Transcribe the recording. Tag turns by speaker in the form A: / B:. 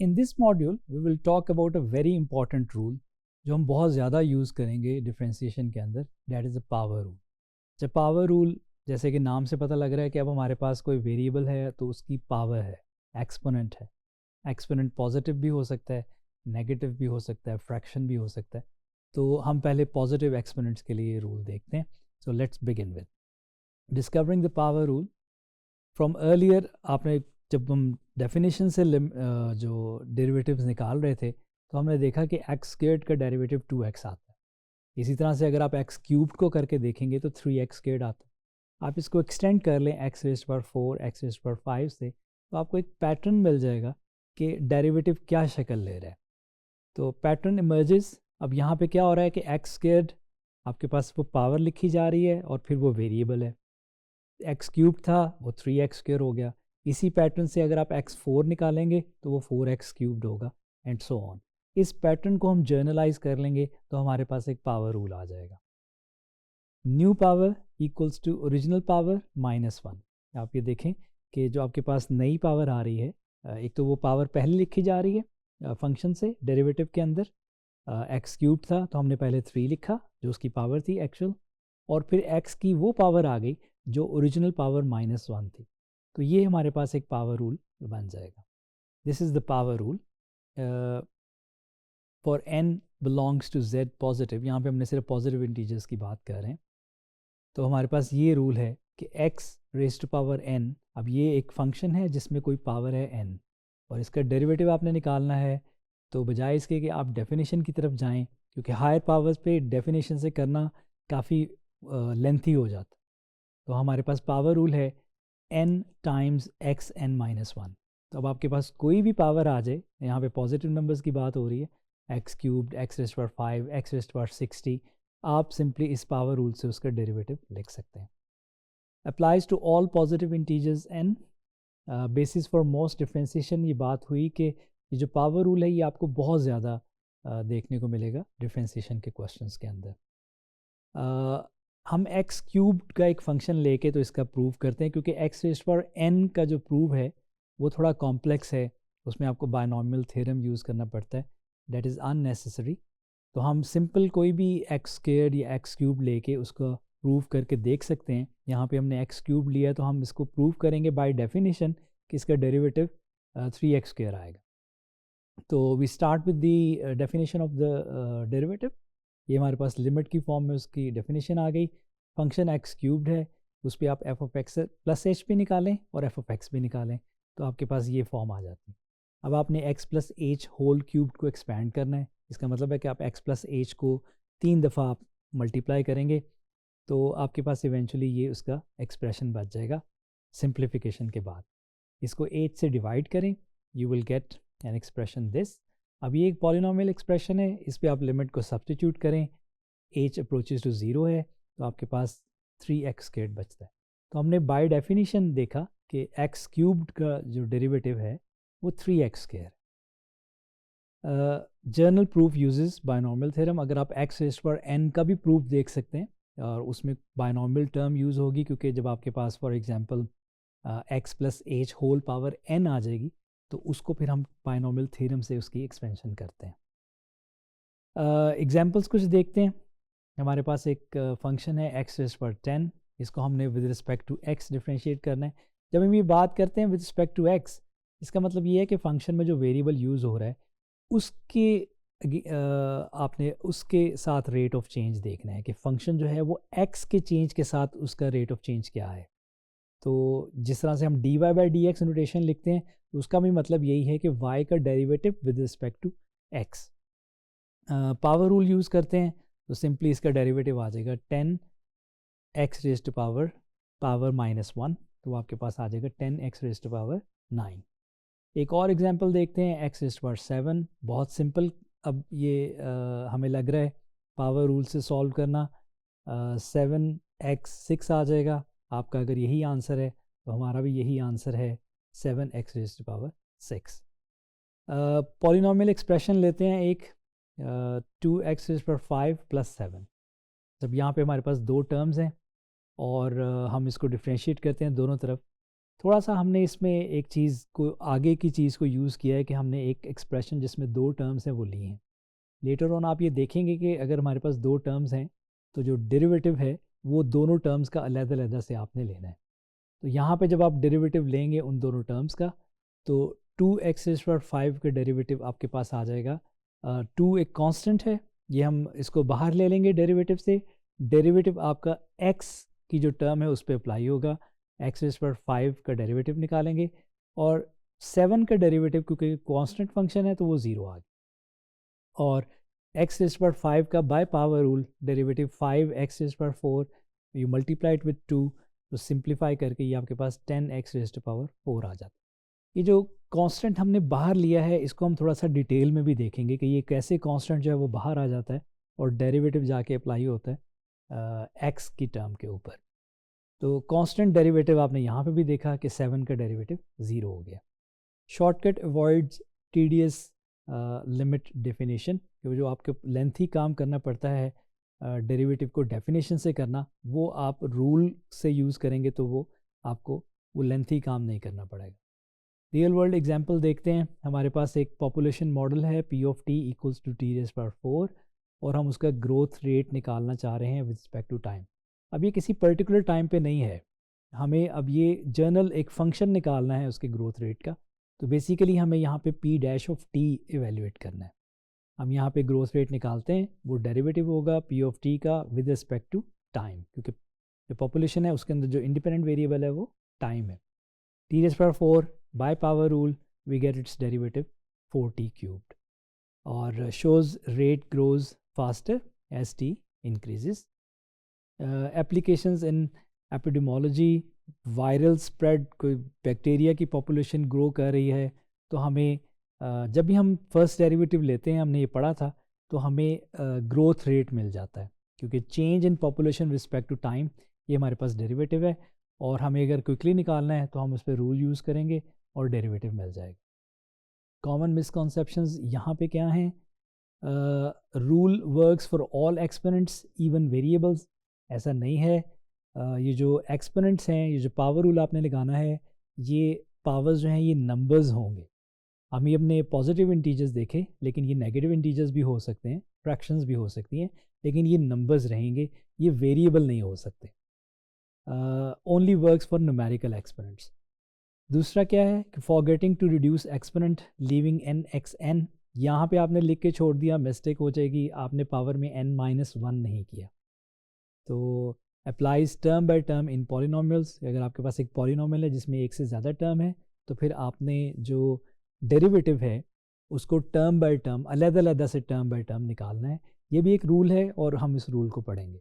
A: in this module we will talk about a very important rule जो हम बहुत ज़्यादा यूज़ करेंगे डिफरेंशिएशन के अंदर, that is the power rule. जब पावर रूल, जैसे कि नाम से पता लग रहा है कि अब हमारे पास कोई वेरिएबल है तो उसकी पावर है, एक्सपोनेंट है. एक्सपोनेंट पॉजिटिव भी हो सकता है, नेगेटिव भी हो सकता है, फ्रैक्शन भी हो सकता है. तो हम पहले पॉजिटिव एक्सपोनेंट्स के लिए रूल देखते हैं. So let's begin with discovering the power rule. From earlier आपने, जब हम डेफिनेशन से जो डेरिवेटिव्स निकाल रहे थे तो हमने देखा कि एक्स स्क्वायर्ड का डेरिवेटिव 2x आता है. इसी तरह से अगर आप एक्स क्यूब्ड को करके देखेंगे तो 3x स्क्वायर्ड आता है. आप इसको एक्सटेंड कर लें x raised power 4, x raised power 5 से, तो आपको एक पैटर्न मिल जाएगा कि डेरिवेटिव क्या शक्ल ले रहा है. तो पैटर्न इमर्जेस. अब यहाँ पे क्या हो रहा है कि एक्स स्क्वायर्ड आपके पास वो पावर लिखी जा रही है और फिर वो वेरिएबल है. एक्स क्यूब था वो 3x स्क्वायर हो गया. इसी पैटर्न से अगर आप x4 निकालेंगे तो वो 4x क्यूब्ड होगा एंड सो ऑन. इस पैटर्न को हम जर्नलाइज कर लेंगे तो हमारे पास एक पावर रूल आ जाएगा. New power equals to original power -1. आप ये देखें कि जो आपके पास नई पावर आ रही है, एक तो वो पावर पहले लिखी जा रही है फंक्शन से डेरिवेटिव के अंदर. एक्स क्यूब था तो हमने पहले 3 लिखा जो उसकी पावर थी एक्चुअल, और फिर x की वो पावर आ गई जो ओरिजिनल पावर -1 थी. तो ये हमारे पास एक पावर रूल बन जाएगा. This is the power rule for n belongs to z positive. यहाँ पे हमने सिर्फ पॉजिटिव इंटीजर्स की बात कर रहे हैं. तो हमारे पास ये रूल है कि x raised to power n, अब ये एक फंक्शन है जिसमें कोई पावर है n और इसका डेरिवेटिव आपने निकालना है. तो बजाय इसके कि आप डेफिनेशन की तरफ जाएं, क्योंकि हायर पावर्स पे डेफिनेशन से करना काफ़ी लेंथी हो जाता, तो हमारे पास पावर रूल है n टाइम्स xn-1. तो अब आपके पास कोई भी पावर आ जाए, यहाँ पे पॉजिटिव नंबर्स की बात हो रही है, x cubed, x raised power 5, x raised power 60, आप सिंपली इस पावर रूल से उसका डेरिवेटिव लिख सकते हैं. Applies to all positive integers n. Basis for most differentiation ये बात हुई कि ये जो पावर रूल है ये आपको बहुत ज़्यादा देखने को मिलेगा डिफरेंशिएशन के क्वेश्चंस के अंदर. हम x क्यूब्ड का एक फंक्शन लेके तो इसका प्रूव करते हैं, क्योंकि x रेज़्ड पावर n का जो प्रूव है वो थोड़ा कॉम्प्लेक्स है, उसमें आपको बायनॉमियल थ्योरम यूज़ करना पड़ता है, दैट इज़ अननेसेसरी. तो हम सिंपल कोई भी एक्स स्क्वायर्ड या एक्स क्यूब लेके उसको प्रूव करके देख सकते हैं. यहाँ पे हमने एक्स क्यूब लिया तो हम इसको प्रूव करेंगे बाय डेफिनेशन कि इसका डेरिवेटिव 3x स्क्वायर आएगा. तो we start with the definition of the derivative. ये हमारे पास लिमिट की फॉर्म में उसकी डेफिनेशन आ गई. फंक्शन एक्स क्यूब्ड है, उस पर आप F of x plus H भी निकालें और एफ ऑफ एक्स भी निकालें तो आपके पास ये फॉर्म आ जाती है. अब आपने X plus H whole cubed को एक्सपैंड करना है. इसका मतलब है कि आप एक्स प्लस एच को 3 दफ़ा आप मल्टीप्लाई करेंगे तो आपके पास इवेंचुअली ये उसका एक्सप्रेशन बच जाएगा सिंप्लीफिकेशन के बाद. इसको 8 से डिवाइड करें, you will get an expression this. अब ये एक पॉलिनोमियल एक्सप्रेशन है, इस पर आप लिमिट को सब्स्टिट्यूट करें, h अप्रोचेस टू 0 है तो आपके पास 3x स्क्वायर्ड बचता है. तो हमने बाय डेफिनेशन देखा कि x क्यूब्ड का जो डेरिवेटिव है वो 3x स्क्वायर है. Journal proof uses binomial theorem. अगर आप x रेज़्ड पावर n का भी प्रूफ देख सकते हैं और उसमें बायनॉमियल टर्म यूज़ होगी, क्योंकि जब आपके पास for example x plus H whole power n आ जाएगी तो उसको फिर हम बायनॉमियल थ्योरम से उसकी एक्सपेंशन करते हैं. एग्जांपल्स कुछ देखते हैं. हमारे पास एक फंक्शन है x रेज़्ड पावर 10. इसको हमने with respect to x differentiate करना है. जब हम ये बात करते हैं विद रिस्पेक्ट टू x, इसका मतलब ये है कि फंक्शन में जो वेरिएबल यूज़ हो रहा है उसके आपने उसके साथ रेट ऑफ चेंज देखना है कि फंक्शन जो है वो x के चेंज के साथ उसका रेट ऑफ चेंज क्या है. तो जिस तरह से हम dy by D x notation लिखते हैं उसका भी मतलब यही है कि y का derivative with respect to x. Power rule use करते हैं तो सिंपली इसका डेरिवेटिव आ जाएगा 10x रेज़्ड टू पावर -1, तो आपके पास आ जाएगा 10x रेज़्ड टू पावर 9. एक और एग्जांपल देखते हैं, x रेज़्ड टू पावर 7. बहुत सिंपल. अब ये हमें लग रहा है पावर रूल से सॉल्व करना, 7x 6 आ जाएगा आपका. अगर यही आंसर है तो हमारा भी यही आंसर है, 7x raised to power 6. Polynomial expression लेते हैं एक, 2x raised to power 5 plus 7. जब यहाँ पे हमारे पास दो टर्म्स हैं और हम इसको डिफ्रेंशिएट करते हैं दोनों तरफ, थोड़ा सा हमने इसमें एक चीज़ को, आगे की चीज़ को यूज़ किया है कि हमने एक एक्सप्रेशन जिसमें दो टर्म्स हैं वो ली हैं। लेटर ऑन आप ये देखेंगे कि अगर हमारे पास दो टर्म्स हैं तो जो डेरिवेटिव है वो दोनों टर्म्स का अलग-अलग से आपने लेना है। तो यहाँ पे जब आप डेरिवेटिव लेंगे उन दोनों टर्म्स का, तो 2x⁵ का डेरिवेटिव आपके पास आ जाएगा। 2 एक कांस्टेंट है, ये हम इसको बाहर ले लेंगे डेरिवेटिव से। डेरिवेटिव आपका x की जो टर्म है उस पर अप्लाई होगा, x⁵ का डेरिवेटिव निकालेंगे, और 7 का डेरिवेटिव क्योंकि कांस्टेंट फंक्शन है तो वो 0 आ गया। और x⁵ का by power rule derivative 5x⁴, you multiply it with 2, तो सिंप्लीफाई करके ये आपके पास 10x⁴ आ जाता है। ये जो कांस्टेंट हमने बाहर लिया है इसको हम थोड़ा सा डिटेल में भी देखेंगे कि ये कैसे कांस्टेंट जो है वो बाहर आ जाता है और डेरिवेटिव जाके अप्लाई होता है x की टर्म के ऊपर। तो कांस्टेंट डेरिवेटिव आपने यहाँ पे भी देखा कि 7 का डेरिवेटिव 0 हो गया। Shortcut avoids tedious limit definition, कि जो आपके लेंथी काम करना पड़ता है डेरिवेटिव को डेफिनेशन से करना, वो आप रूल से यूज़ करेंगे तो वो आपको वो लेंथी काम नहीं करना पड़ेगा। रियल वर्ल्ड एग्जांपल देखते हैं। हमारे पास एक पॉपुलेशन मॉडल है P of t equals to t⁴, और हम उसका ग्रोथ रेट निकालना चाह रहे हैं विद रिस्पेक्ट टू टाइम। अब ये किसी पर्टिकुलर टाइम पे नहीं है, हमें अब ये जर्नल एक फंक्शन निकालना है उसके ग्रोथ रेट का। तो बेसिकली हमें यहाँ पे P' ऑफ t इवेल्युएट करना है। हम यहाँ पे ग्रोथ रेट निकालते हैं, वो डेरिवेटिव होगा P ऑफ t का विद रिस्पेक्ट टू टाइम, क्योंकि जो पॉपुलेशन है उसके अंदर जो इंडिपेंडेंट वेरिएबल है वो टाइम है। t⁴ by power rule we get its derivative 4t³, और shows rate grows faster as t increases. Applications in epidemiology, viral spread, कोई बैक्टीरिया की पॉपुलेशन ग्रो कर रही है तो हमें जब भी हम फर्स्ट डेरिवेटिव लेते हैं, हमने ये पढ़ा था, तो हमें ग्रोथ रेट मिल जाता है, क्योंकि change in population respect to time ये हमारे पास डेरिवेटिव है, और हमें अगर क्विकली निकालना है तो हम उस पर रूल यूज़ करेंगे और डेरिवेटिव मिल जाएगा। कॉमन मिसकॉन्सेप्शंस यहाँ पे क्या हैं? Rule works for all exponents even variables, ऐसा नहीं है। ये जो एक्सपोनेंट्स हैं, ये जो पावर रूल आपने लगाना है, ये पावर्स जो हैं ये नंबर्स होंगे। हम ये अपने पॉजिटिव इंटीजर्स देखें, लेकिन ये नेगेटिव इंटीजर्स भी हो सकते हैं, फ्रैक्शंस भी हो सकती हैं, लेकिन ये नंबर्स रहेंगे, ये वेरिएबल नहीं हो सकते। Only works for numerical exponents. दूसरा क्या है कि forgetting to reduce exponent leaving n(x(n), यहाँ पे आपने लिख के छोड़ दिया, मिस्टेक हो जाएगी, आपने पावर में n-1 नहीं किया। तो applies term by term in polynomials. अगर आपके पास एक पॉलिनोमियल है जिसमें एक से ज़्यादा टर्म है, तो फिर आपने जो डेरिवेटिव है उसको टर्म बाय टर्म, अलग-अलग से टर्म बाय टर्म निकालना है। ये भी एक रूल है और हम इस रूल को पढ़ेंगे।